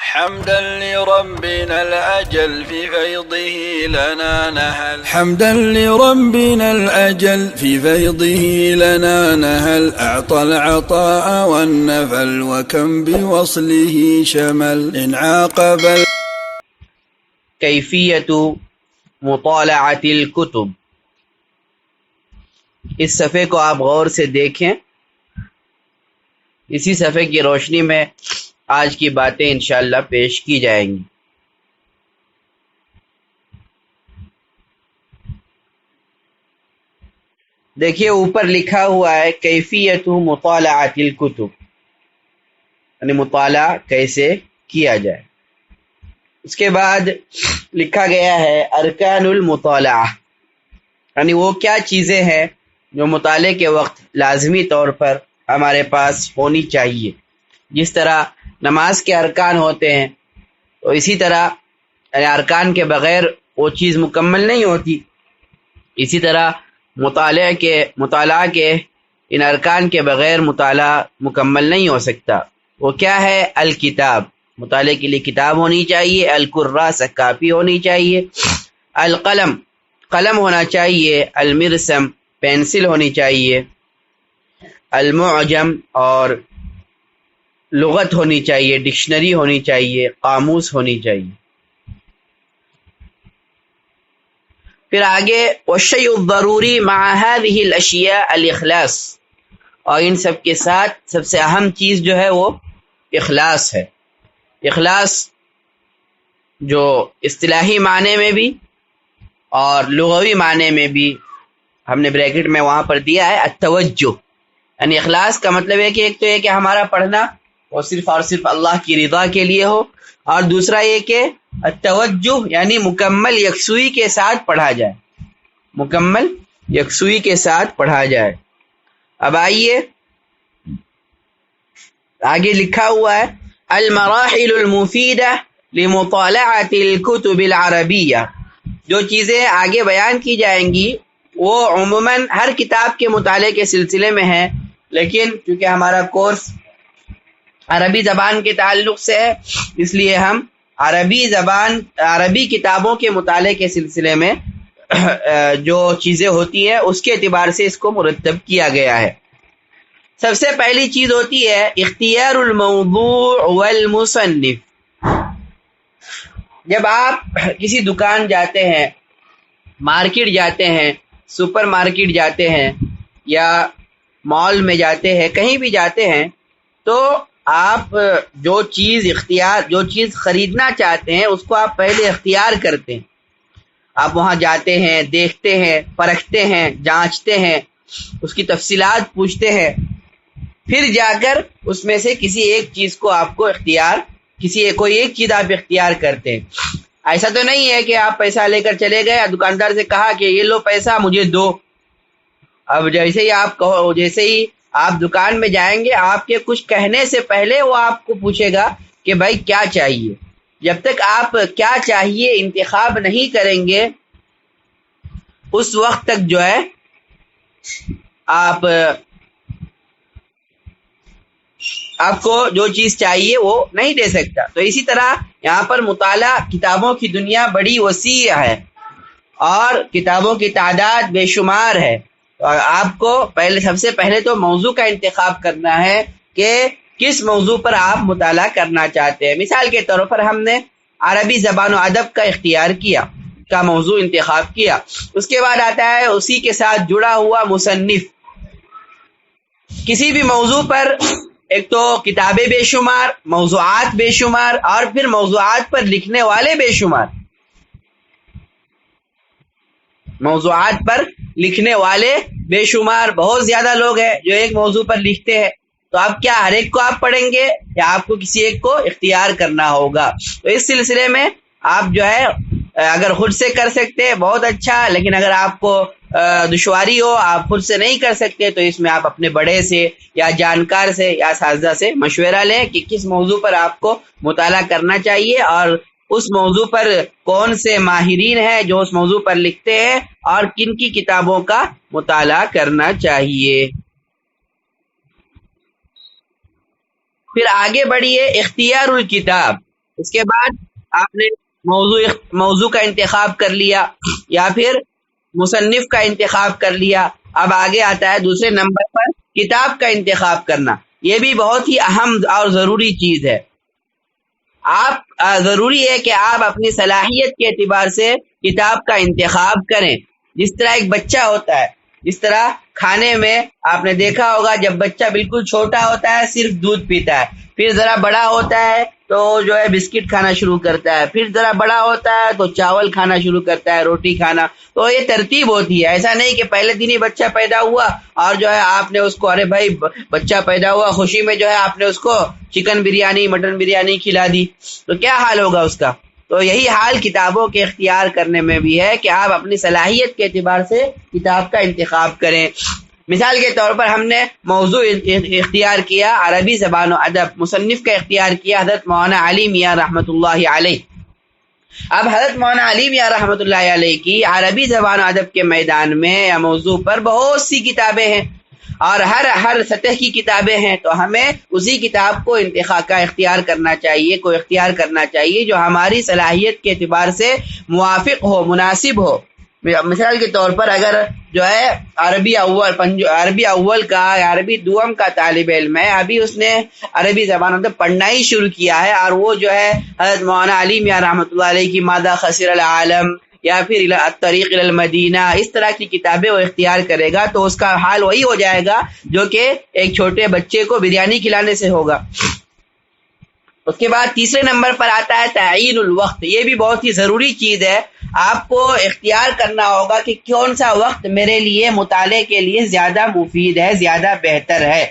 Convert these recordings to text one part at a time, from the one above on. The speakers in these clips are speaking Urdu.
حمدا لربنا الأجل في فيضه لنا نهل حمدا لربنا الأجل في فيضه لنا نهل أعطى العطاء والنفل وكم بوصله شمل إن عاقب کیفیت مطالعۃ الکتب. اس صفحے کو آپ غور سے دیکھیں. اسی صفحے کی روشنی میں آج کی باتیں انشاءاللہ پیش کی جائیں گی. دیکھیے اوپر لکھا ہوا ہے کیفیت مطالعۃ الکتب، یعنی مطالعہ کیسے کیا جائے. اس کے بعد لکھا گیا ہے ارکان المطالعہ، یعنی وہ کیا چیزیں ہیں جو مطالعے کے وقت لازمی طور پر ہمارے پاس ہونی چاہیے. جس طرح نماز کے ارکان ہوتے ہیں تو اسی طرح یعنی ارکان کے بغیر وہ چیز مکمل نہیں ہوتی. اسی طرح مطالعہ کے ان ارکان کے بغیر مطالعہ مکمل نہیں ہو سکتا. وہ کیا ہے؟ الکتاب، مطالعے کے لیے کتاب ہونی چاہیے. الکراسہ، کاپی ہونی چاہیے. القلم، قلم ہونا چاہیے. المرسم، پینسل ہونی چاہیے. المعجم، اور لغت ہونی چاہیے، ڈکشنری ہونی چاہیے، قاموس ہونی چاہیے. پھر آگے والشیء الضروری مع هذه الاشیاء الاخلاص، اور ان سب کے ساتھ سب سے اہم چیز جو ہے وہ اخلاص ہے. اخلاص جو اصطلاحی معنی میں بھی اور لغوی معنی میں بھی ہم نے بریکٹ میں وہاں پر دیا ہے التوجہ. یعنی اخلاص کا مطلب ہے کہ ایک تو یہ کہ ہمارا پڑھنا وہ صرف اور صرف اللہ کی رضا کے لیے ہو، اور دوسرا یہ کہ التوجہ یعنی مکمل یکسوئی کے ساتھ پڑھا جائے، مکمل یکسوئی کے ساتھ پڑھا جائے. اب آئیے آگے لکھا ہوا ہے المراحل المفیدہ لمطالعۃ الکتب العربیہ. جو چیزیں آگے بیان کی جائیں گی وہ عموماً ہر کتاب کے مطالعے کے سلسلے میں ہیں، لیکن چونکہ ہمارا کورس عربی زبان کے تعلق سے ہے اس لیے ہم عربی کتابوں کے مطالعے کے سلسلے میں جو چیزیں ہوتی ہیں اس کے اعتبار سے اس کو مرتب کیا گیا ہے. سب سے پہلی چیز ہوتی ہے اختیار الموضوع والمصنف. جب آپ کسی دکان جاتے ہیں، مارکیٹ جاتے ہیں، سپر مارکیٹ جاتے ہیں یا مال میں جاتے ہیں، کہیں بھی جاتے ہیں، تو آپ جو چیز خریدنا چاہتے ہیں اس کو آپ پہلے اختیار کرتے ہیں. آپ وہاں جاتے ہیں، دیکھتے ہیں، پرکھتے ہیں، جانچتے ہیں، اس کی تفصیلات پوچھتے ہیں، پھر جا کر اس میں سے کسی ایک چیز کو آپ کو کوئی ایک چیز آپ اختیار کرتے ہیں. ایسا تو نہیں ہے کہ آپ پیسہ لے کر چلے گئے، دکاندار سے کہا کہ یہ لو پیسہ مجھے دو. اب جیسے ہی آپ دکان میں جائیں گے، آپ کے کچھ کہنے سے پہلے وہ آپ کو پوچھے گا کہ بھائی کیا چاہیے. جب تک آپ کیا چاہیے انتخاب نہیں کریں گے اس وقت تک جو ہے آپ کو جو چیز چاہیے وہ نہیں دے سکتا. تو اسی طرح یہاں پر مطالعہ، کتابوں کی دنیا بڑی وسیع ہے اور کتابوں کی تعداد بے شمار ہے. اور آپ کو سب سے پہلے تو موضوع کا انتخاب کرنا ہے کہ کس موضوع پر آپ مطالعہ کرنا چاہتے ہیں. مثال کے طور پر ہم نے عربی زبان و ادب کا موضوع انتخاب کیا. اس کے بعد آتا ہے اسی کے ساتھ جڑا ہوا مصنف. کسی بھی موضوع پر ایک تو کتابیں بے شمار، موضوعات بے شمار، اور پھر موضوعات پر لکھنے والے بے شمار. موضوعات پر لکھنے والے بے شمار، بہت زیادہ لوگ ہیں جو ایک موضوع پر لکھتے ہیں. تو آپ کیا ہر ایک کو آپ پڑھیں گے یا آپ کو کسی ایک کو اختیار کرنا ہوگا؟ تو اس سلسلے میں آپ جو ہے اگر خود سے کر سکتے ہیں بہت اچھا، لیکن اگر آپ کو دشواری ہو، آپ خود سے نہیں کر سکتے، تو اس میں آپ اپنے بڑے سے یا جانکار سے یا اساتذہ سے مشورہ لیں کہ کس موضوع پر آپ کو مطالعہ کرنا چاہیے اور اس موضوع پر کون سے ماہرین ہیں جو اس موضوع پر لکھتے ہیں اور کن کی کتابوں کا مطالعہ کرنا چاہیے. پھر آگے بڑھیے اختیار الکتاب. اس کے بعد آپ نے موضوع کا انتخاب کر لیا یا پھر مصنف کا انتخاب کر لیا. اب آگے آتا ہے دوسرے نمبر پر کتاب کا انتخاب کرنا. یہ بھی بہت ہی اہم اور ضروری چیز ہے. آپ ضروری ہے کہ آپ اپنی صلاحیت کے اعتبار سے کتاب کا انتخاب کریں. جس طرح ایک بچہ ہوتا ہے، جس طرح کھانے میں آپ نے دیکھا ہوگا جب بچہ بالکل چھوٹا ہوتا ہے صرف دودھ پیتا ہے، پھر ذرا بڑا ہوتا ہے تو جو ہے بسکٹ کھانا شروع کرتا ہے، پھر ذرا بڑا ہوتا ہے تو چاول کھانا شروع کرتا ہے، روٹی کھانا. تو یہ ترتیب ہوتی ہے. ایسا نہیں کہ پہلے دن ہی بچہ پیدا ہوا اور جو ہے آپ نے اس کو، ارے بھائی بچہ پیدا ہوا، خوشی میں جو ہے آپ نے اس کو چکن بریانی مٹن بریانی کھلا دی، تو کیا حال ہوگا اس کا. تو یہی حال کتابوں کے اختیار کرنے میں بھی ہے کہ آپ اپنی صلاحیت کے اعتبار سے کتاب کا انتخاب کریں. مثال کے طور پر ہم نے موضوع اختیار کیا عربی زبان و ادب، مصنف کا اختیار کیا حضرت مولانا علی میاں رحمۃ اللہ علیہ. اب حضرت مولانا علی میاں رحمۃ اللہ علیہ کی عربی زبان و ادب کے میدان میں یا موضوع پر بہت سی کتابیں ہیں اور ہر سطح کی کتابیں ہیں. تو ہمیں اسی کتاب کو اختیار کرنا چاہیے، جو ہماری صلاحیت کے اعتبار سے موافق ہو، مناسب ہو. مثال کے طور پر اگر جو ہے عربی اول کا یا عربی دوم کا طالب علم ہے، ابھی اس نے عربی زبان پڑھنا ہی شروع کیا ہے اور وہ جو ہے حضرت مولانا علی میاں رحمۃ اللہ علیہ کی ماذا خسر العالم یا پھر الطریق الی المدینہ اس طرح کی کتابیں وہ اختیار کرے گا تو اس کا حال وہی ہو جائے گا جو کہ ایک چھوٹے بچے کو بریانی کھلانے سے ہوگا. اس کے بعد تیسرے نمبر پر آتا ہے تعیین الوقت. یہ بھی بہت ہی ضروری چیز ہے. آپ کو اختیار کرنا ہوگا کہ کون سا وقت میرے لیے مطالعے کے لیے زیادہ مفید ہے، زیادہ بہتر ہے.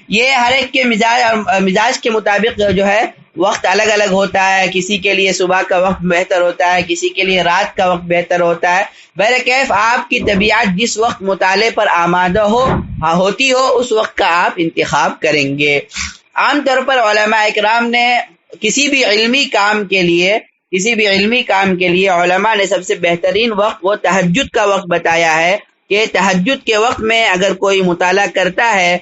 یہ ہر ایک کے مزاج کے مطابق جو ہے وقت الگ الگ ہوتا ہے. کسی کے لیے صبح کا وقت بہتر ہوتا ہے، کسی کے لیے رات کا وقت بہتر ہوتا ہے. بہرکیف آپ کی طبیعت جس وقت مطالعے پر آمادہ ہوتی ہو اس وقت کا آپ انتخاب کریں گے. عام طور پر علماء اکرام نے کسی بھی علمی کام کے لیے علماء نے سب سے بہترین وقت وہ تہجد کا وقت بتایا ہے کہ تہجد کے وقت میں اگر کوئی مطالعہ کرتا ہے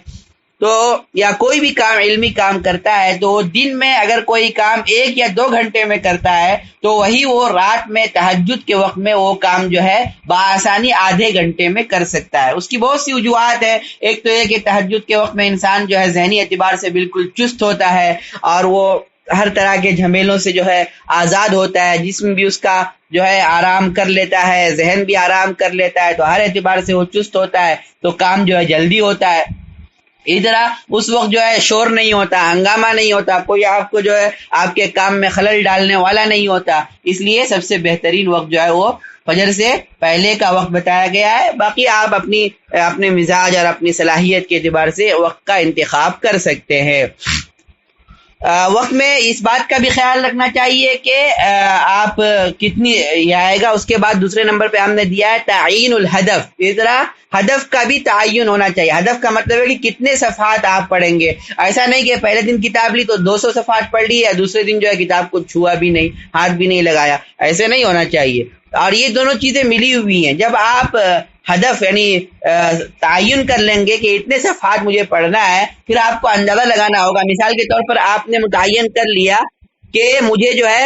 تو یا کوئی بھی علمی کام کرتا ہے تو دن میں اگر کوئی کام 1 یا 2 گھنٹے میں کرتا ہے تو وہی وہ رات میں تہجد کے وقت میں وہ کام جو ہے بآسانی آدھے گھنٹے میں کر سکتا ہے. اس کی بہت سی وجوہات ہیں. ایک تو یہ کہ تہجد کے وقت میں انسان جو ہے ذہنی اعتبار سے بالکل چست ہوتا ہے اور وہ ہر طرح کے جھمیلوں سے جو ہے آزاد ہوتا ہے، جسم بھی اس کا جو ہے آرام کر لیتا ہے، ذہن بھی آرام کر لیتا ہے، تو ہر اعتبار سے وہ چست ہوتا ہے تو کام جو ہے جلدی ہوتا ہے. ادھر اس وقت جو ہے شور نہیں ہوتا، ہنگامہ نہیں ہوتا، کوئی آپ کو جو ہے آپ کے کام میں خلل ڈالنے والا نہیں ہوتا. اس لیے سب سے بہترین وقت جو ہے وہ فجر سے پہلے کا وقت بتایا گیا ہے. باقی آپ اپنے مزاج اور اپنی صلاحیت کے اعتبار سے وقت کا انتخاب کر سکتے ہیں. وقت میں اس بات کا بھی خیال رکھنا چاہیے کہ آپ کتنی یہ آئے گا. اس کے بعد دوسرے نمبر پہ ہم نے دیا ہے تعین الہدف. اس طرح ہدف کا بھی تعین ہونا چاہیے. ہدف کا مطلب ہے کہ کتنے صفحات آپ پڑھیں گے. ایسا نہیں کہ پہلے دن کتاب لی تو 200 صفحات پڑھ لی ہے، دوسرے دن جو ہے کتاب کو چھوا بھی نہیں، ہاتھ بھی نہیں لگایا. ایسے نہیں ہونا چاہیے. اور یہ دونوں چیزیں ملی ہوئی ہیں. جب آپ ہدف یعنی تعین کر لیں گے کہ اتنے صفحات مجھے پڑھنا ہے، پھر آپ کو اندازہ لگانا ہوگا. مثال کے طور پر آپ نے متعین کر لیا کہ مجھے جو ہے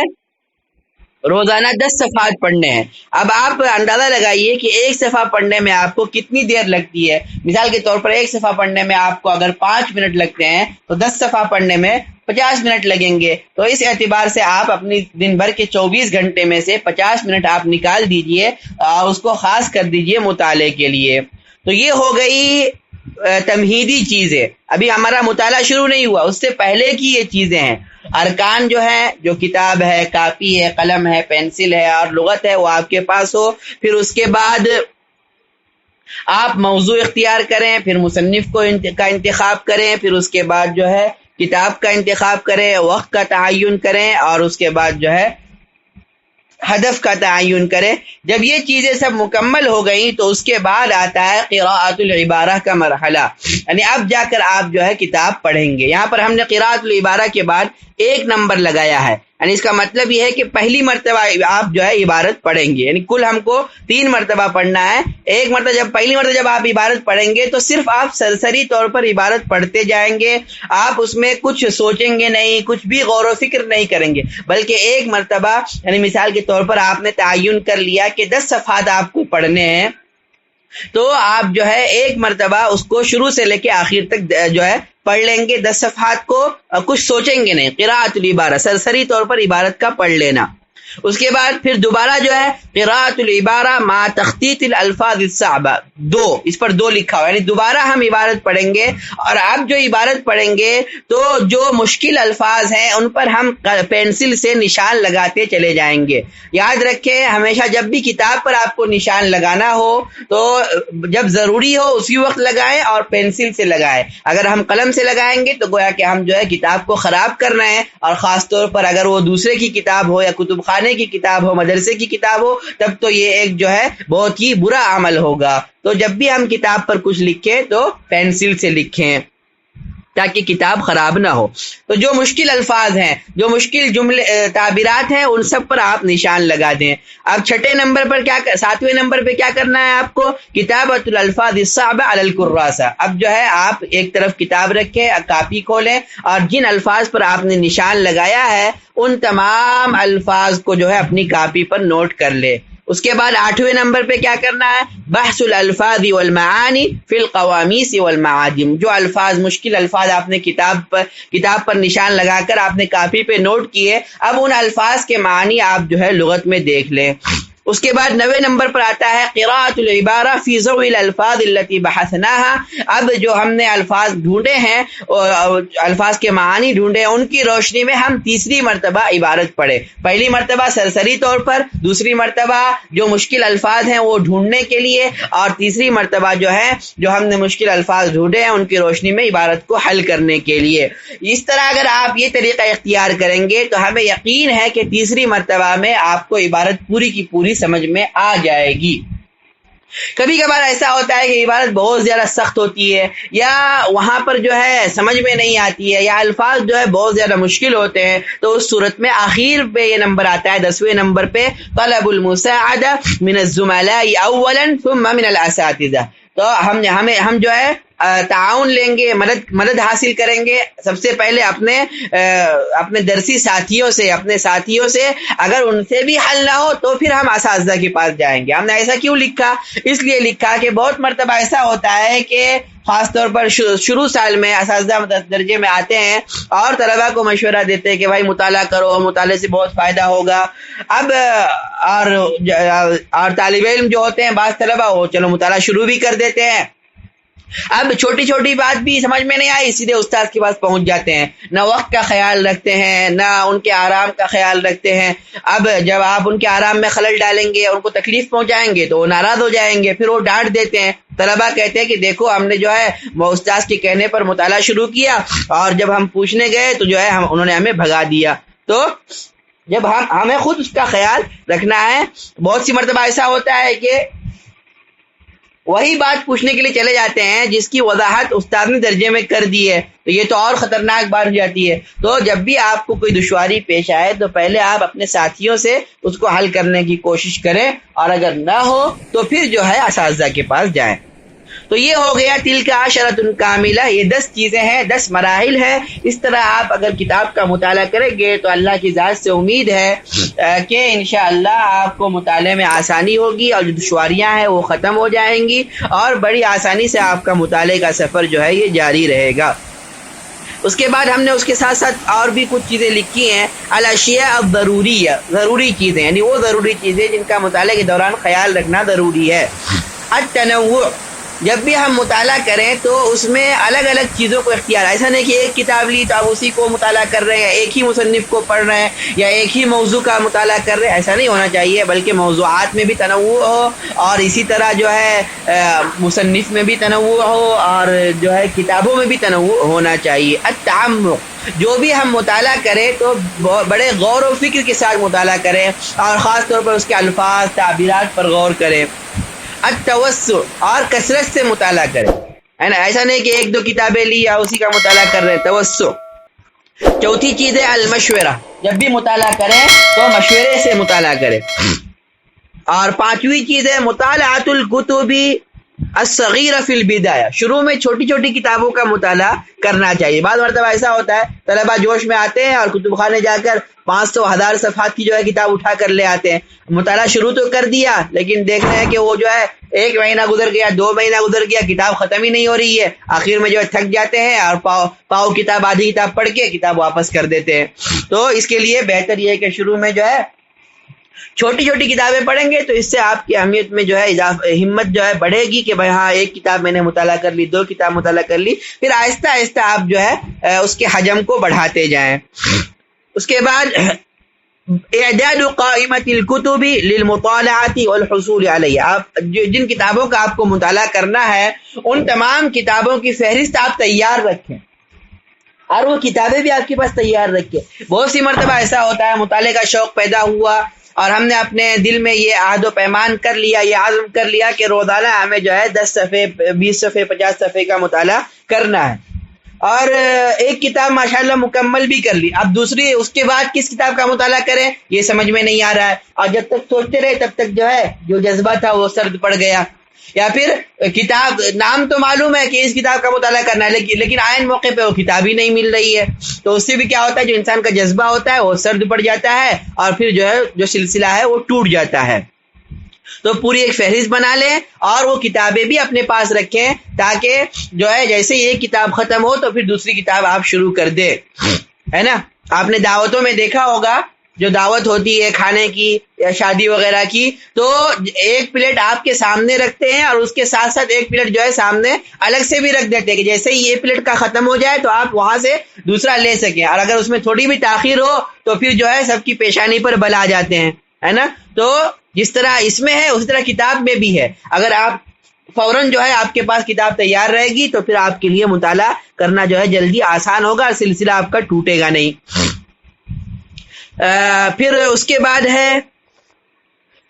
روزانہ 10 صفحات پڑھنے ہیں. اب آپ اندازہ لگائیے کہ ایک صفحہ پڑھنے میں آپ کو کتنی دیر لگتی ہے. مثال کے طور پر ایک صفحہ پڑھنے میں آپ کو اگر 5 منٹ لگتے ہیں تو 10 صفحہ پڑھنے میں 50 منٹ لگیں گے. تو اس اعتبار سے آپ اپنی دن بھر کے 24 گھنٹے میں سے 50 منٹ آپ نکال دیجئے اور اس کو خاص کر دیجئے مطالعے کے لیے. تو یہ ہو گئی تمہیدی چیزیں. ابھی ہمارا مطالعہ شروع نہیں ہوا، اس سے پہلے کی یہ چیزیں ہیں. ارکان جو ہے، جو کتاب ہے، کاپی ہے، قلم ہے، پینسل ہے اور لغت ہے، وہ آپ کے پاس ہو. پھر اس کے بعد آپ موضوع اختیار کریں، پھر مصنف کا انتخاب کریں، پھر اس کے بعد جو ہے کتاب کا انتخاب کریں، وقت کا تعین کریں اور اس کے بعد جو ہے ہدف کا تعین کریں. جب یہ چیزیں سب مکمل ہو گئیں تو اس کے بعد آتا ہے قراءۃ العبارہ کا مرحلہ، یعنی اب جا کر آپ جو ہے کتاب پڑھیں گے. یہاں پر ہم نے قراءۃ العبارہ کے بعد 1 نمبر لگایا ہے. یعنی اس کا مطلب یہ ہے کہ پہلی مرتبہ آپ جو ہے عبارت پڑھیں گے، یعنی کل ہم کو 3 مرتبہ پڑھنا ہے۔ ایک مرتبہ پہلی مرتبہ جب آپ عبارت پڑھیں گے تو صرف آپ سرسری طور پر عبارت پڑھتے جائیں گے، آپ اس میں کچھ سوچیں گے نہیں، کچھ بھی غور و فکر نہیں کریں گے، بلکہ ایک مرتبہ یعنی مثال کے طور پر آپ نے تعین کر لیا کہ 10 صفحات آپ کو پڑھنے ہیں، تو آپ جو ہے ایک مرتبہ اس کو شروع سے لے کے آخر تک جو ہے پڑھ لیں گے 10 صفحات کو، کچھ سوچیں گے نہیں، قراءۃ العبارہ سرسری طور پر عبارت کا پڑھ لینا۔ اس کے بعد پھر دوبارہ جو ہے قراءۃ العبارہ مع تخطیط الالفاظ الصعبہ، 2 اس پر 2 لکھا ہوا، یعنی دوبارہ ہم عبارت پڑھیں گے، اور اب جو عبارت پڑھیں گے تو جو مشکل الفاظ ہیں ان پر ہم پینسل سے نشان لگاتے چلے جائیں گے۔ یاد رکھیں ہمیشہ جب بھی کتاب پر آپ کو نشان لگانا ہو تو جب ضروری ہو اسی وقت لگائیں اور پینسل سے لگائیں، اگر ہم قلم سے لگائیں گے تو گویا کہ ہم جو ہے کتاب کو خراب کر رہے ہیں، اور خاص طور پر اگر وہ دوسرے کی کتاب ہو یا کتب خانے کی کتاب ہو، مدرسے کی کتاب ہو، تب تو یہ ایک جو ہے بہت ہی برا عمل ہوگا۔ تو جب بھی ہم کتاب پر کچھ لکھیں تو پینسل سے لکھیں تاکہ کتاب خراب نہ ہو۔ تو جو مشکل الفاظ ہیں، جو مشکل جملے تعبیرات ہیں، ان سب پر آپ نشان لگا دیں۔ اب 7ویں نمبر پہ کیا کرنا ہے آپ کو؟ کتابۃ الالفاظ الصعبہ علی الکراسہ۔ اب جو ہے آپ ایک طرف کتاب رکھیں، کاپی کھولیں، اور جن الفاظ پر آپ نے نشان لگایا ہے ان تمام الفاظ کو جو ہے اپنی کاپی پر نوٹ کر لے۔ اس کے بعد 8ویں نمبر پہ کیا کرنا ہے؟ بحث الالفاظ والمعانی فی القوامیس والمعاجم۔ جو الفاظ مشکل الفاظ آپ نے کتاب پر نشان لگا کر آپ نے کاپی پہ نوٹ کیے، اب ان الفاظ کے معنی آپ جو ہے لغت میں دیکھ لیں۔ اس کے بعد 9ویں نمبر پر آتا ہے قراءۃ العبارہ فی ضوء الالفاظ التي بحثناها۔ اب جو ہم نے الفاظ ڈھونڈے ہیں، الفاظ کے معانی ڈھونڈے ہیں، ان کی روشنی میں ہم تیسری مرتبہ عبارت پڑھیں۔ پہلی مرتبہ سرسری طور پر، دوسری مرتبہ جو مشکل الفاظ ہیں وہ ڈھونڈنے کے لیے، اور تیسری مرتبہ جو ہے جو ہم نے مشکل الفاظ ڈھونڈے ہیں ان کی روشنی میں عبارت کو حل کرنے کے لیے۔ اس طرح اگر آپ یہ طریقہ اختیار کریں گے تو ہمیں یقین ہے کہ تیسری مرتبہ میں آپ کو عبارت پوری کی پوری سمجھ میں آ جائے گی۔ کبھی کبھار ایسا ہوتا ہے کہ عبارت بہت زیادہ سخت ہوتی ہے، یا وہاں پر جو ہے سمجھ میں نہیں آتی ہے، یا الفاظ جو ہے بہت زیادہ مشکل ہوتے ہیں، تو اس صورت میں آخر پہ یہ نمبر آتا ہے 10ویں نمبر پہ طلب المساعدہ من الزملاء اولا ثم من الاساتذہ۔ تو ہم جو ہے تعاون لیں گے، مدد حاصل کریں گے سب سے پہلے اپنے درسی ساتھیوں سے، اگر ان سے بھی حل نہ ہو تو پھر ہم اساتذہ کے پاس جائیں گے۔ ہم نے ایسا کیوں لکھا؟ اس لیے لکھا کہ بہت مرتبہ ایسا ہوتا ہے کہ خاص طور پر شروع سال میں اساتذہ درجے میں آتے ہیں اور طلبہ کو مشورہ دیتے ہیں کہ بھائی مطالعہ کرو، مطالعے سے بہت فائدہ ہوگا۔ اب اور طالب علم جو ہوتے ہیں بعض طلبہ وہ چلو مطالعہ شروع بھی کر دیتے ہیں، اب چھوٹی چھوٹی بات بھی سمجھ میں نہیں آئی سیدھے استاد کے پاس پہنچ جاتے ہیں، نہ وقت کا خیال رکھتے ہیں نہ ان کے آرام کا خیال رکھتے ہیں۔ اب جب آپ ان کے آرام میں خلل ڈالیں گے، ان کو تکلیف پہنچائیں گے تو وہ ناراض ہو جائیں گے، پھر وہ ڈانٹ دیتے ہیں۔ طلبہ کہتے ہیں کہ دیکھو ہم نے جو ہے وہ استاد کے کہنے پر مطالعہ شروع کیا، اور جب ہم پوچھنے گئے تو جو ہے انہوں نے ہمیں بھگا دیا۔ تو جب ہمیں خود اس کا خیال رکھنا ہے۔ بہت سی مرتبہ ایسا ہوتا ہے کہ وہی بات پوچھنے کے لیے چلے جاتے ہیں جس کی وضاحت استاد نے درجے میں کر دی ہے، تو یہ تو اور خطرناک بات ہو جاتی ہے۔ تو جب بھی آپ کو کوئی دشواری پیش آئے تو پہلے آپ اپنے ساتھیوں سے اس کو حل کرنے کی کوشش کریں، اور اگر نہ ہو تو پھر جو ہے اساتذہ کے پاس جائیں۔ تو یہ ہو گیا تلک عشرۃ کاملہ، یہ 10 چیزیں ہیں، 10 مراحل ہیں۔ اس طرح آپ اگر کتاب کا مطالعہ کریں گے تو اللہ کی ذات سے امید ہے کہ انشاءاللہ آپ کو مطالعے میں آسانی ہوگی، اور جو دشواریاں ہیں وہ ختم ہو جائیں گی، اور بڑی آسانی سے آپ کا مطالعے کا سفر جو ہے یہ جاری رہے گا۔ اس کے بعد ہم نے اس کے ساتھ ساتھ اور بھی کچھ چیزیں لکھی ہیں، الاشیاء الضروریہ، ضروری چیزیں، یعنی وہ ضروری چیزیں جن کا مطالعے کے دوران خیال رکھنا ضروری ہے۔ التنوع، جب بھی ہم مطالعہ کریں تو اس میں الگ الگ چیزوں کو اختیار، ایسا نہیں کہ ایک کتاب لی تو آپ اسی کو مطالعہ کر رہے ہیں، ایک ہی مصنف کو پڑھ رہے ہیں یا ایک ہی موضوع کا مطالعہ کر رہے ہیں، ایسا نہیں ہونا چاہیے، بلکہ موضوعات میں بھی تنوع ہو، اور اسی طرح جو ہے مصنف میں بھی تنوع ہو، اور جو ہے کتابوں میں بھی تنوع ہونا چاہیے۔ التعمق، جو بھی ہم مطالعہ کریں تو بڑے غور و فکر کے ساتھ مطالعہ کریں، اور خاص طور پر اس کے الفاظ تعبیرات پر غور کریں۔ التوسع، اور کثرت سے مطالعہ کریں، ہے نا، ایسا نہیں کہ ایک دو کتابیں لی یا اسی کا مطالعہ کر رہے ہیں۔ توسع، چوتھی چیز ہے المشورہ، جب بھی مطالعہ کریں تو مشورے سے مطالعہ کریں. اور پانچویں چیز ہے مطالعۃ الکتب الصغیرہ فی البدایہ، شروع میں چھوٹی چھوٹی کتابوں کا مطالعہ کرنا چاہیے. بعض مرتبہ ایسا ہوتا ہے طلبہ جوش میں آتے ہیں اور کتب خانے جا کر 500,000 صفحات کی جو ہے کتاب اٹھا کر لے آتے ہیں. مطالعہ شروع تو کر دیا لیکن دیکھ رہے ہیں کہ وہ جو ہے 1 مہینہ گزر گیا، 2 مہینہ گزر گیا، کتاب ختم ہی نہیں ہو رہی ہے. آخر میں جو ہے تھک جاتے ہیں اور پاؤ کتاب آدھی کتاب پڑھ کے کتاب واپس کر دیتے ہیں. تو اس کے لیے بہتر یہ ہے کہ شروع میں جو ہے چھوٹی چھوٹی کتابیں پڑھیں گے تو اس سے آپ کی اہمیت میں جو ہے ہمت جو ہے بڑھے گی کہ بھائی ہاں 1 کتاب میں نے مطالعہ کر لی، 2 کتاب مطالعہ کر لی. پھر آہستہ آہستہ آپ جو ہے اس کے حجم کو بڑھاتے جائیں. اس کے بعد اعداد قائمۃ الکتب للمطالعۃ والحصول علیہ، آپ جن کتابوں کا آپ کو مطالعہ کرنا ہے ان تمام کتابوں کی فہرست آپ تیار رکھیں اور وہ کتابیں بھی آپ کے پاس تیار رکھیں. بہت سی مرتبہ ایسا ہوتا ہے مطالعے کا شوق پیدا ہوا اور ہم نے اپنے دل میں یہ عہد و پیمان کر لیا، یہ عزم کر لیا کہ روزانہ ہمیں جو ہے 10 صفحے 20 صفحے 50 صفحے کا مطالعہ کرنا ہے، اور ایک کتاب ماشاءاللہ مکمل بھی کر لی. اب دوسری اس کے بعد کس کتاب کا مطالعہ کریں یہ سمجھ میں نہیں آ رہا ہے، اور جب تک سوچتے رہے تب تک جو ہے جو جذبہ تھا وہ سرد پڑ گیا. یا پھر کتاب نام تو معلوم ہے کہ اس کتاب کا مطالعہ کرنا ہے لیکن عین موقع پہ وہ کتاب ہی نہیں مل رہی ہے. تو اس سے بھی کیا ہوتا ہے جو انسان کا جذبہ ہوتا ہے وہ سرد پڑ جاتا ہے اور پھر جو ہے جو سلسلہ ہے وہ ٹوٹ جاتا ہے. تو پوری ایک فہرست بنا لیں اور وہ کتابیں بھی اپنے پاس رکھیں تاکہ جو ہے جیسے ہی ایک کتاب ختم ہو تو پھر دوسری کتاب آپ شروع کر دیں، ہے نا. آپ نے دعوتوں میں دیکھا ہوگا جو دعوت ہوتی ہے کھانے کی یا شادی وغیرہ کی تو ایک پلیٹ آپ کے سامنے رکھتے ہیں اور اس کے ساتھ ساتھ ایک پلیٹ جو ہے سامنے الگ سے بھی رکھ دیتے ہیں کہ جیسے ہی یہ پلیٹ کا ختم ہو جائے تو آپ وہاں سے دوسرا لے سکیں، اور اگر اس میں تھوڑی بھی تاخیر ہو تو پھر جو ہے سب کی پیشانی پر بل آ جاتے ہیں، ہے نا. تو جس طرح اس میں ہے اسی طرح کتاب میں بھی ہے. اگر آپ فوراً جو ہے آپ کے پاس کتاب تیار رہے گی تو پھر آپ کے لیے مطالعہ کرنا جو ہے جلدی آسان ہوگا اور سلسلہ آپ کا ٹوٹے گا نہیں. پھر اس کے بعد ہے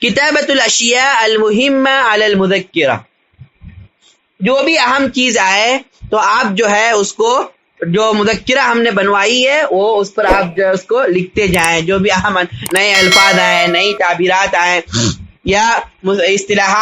کتابۃ الاشیاء المہمہ علی المذکرہ، جو بھی اہم چیز آئے تو آپ جو ہے اس کو جو مذکرہ ہم نے بنوائی ہے وہ اس پر آپ جو اس کو لکھتے جائیں. جو بھی اہم نئے الفاظ آئے، نئی تعبیرات آئے یا اصطلاحات